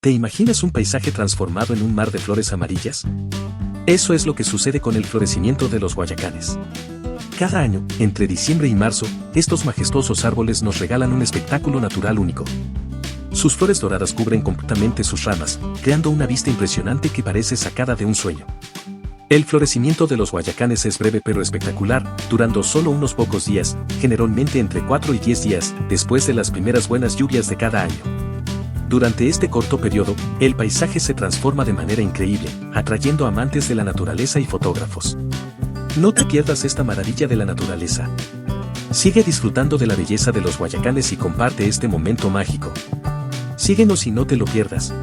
¿Te imaginas un paisaje transformado en un mar de flores amarillas? Eso es lo que sucede con el florecimiento de los guayacanes. Cada año, entre diciembre y marzo, estos majestuosos árboles nos regalan un espectáculo natural único. Sus flores doradas cubren completamente sus ramas, creando una vista impresionante que parece sacada de un sueño. El florecimiento de los guayacanes es breve pero espectacular, durando solo unos pocos días, generalmente entre 4 y 10 días, después de las primeras buenas lluvias de cada año. Durante este corto periodo, el paisaje se transforma de manera increíble, atrayendo amantes de la naturaleza y fotógrafos. No te pierdas esta maravilla de la naturaleza. Sigue disfrutando de la belleza de los guayacanes y comparte este momento mágico. Síguenos y no te lo pierdas.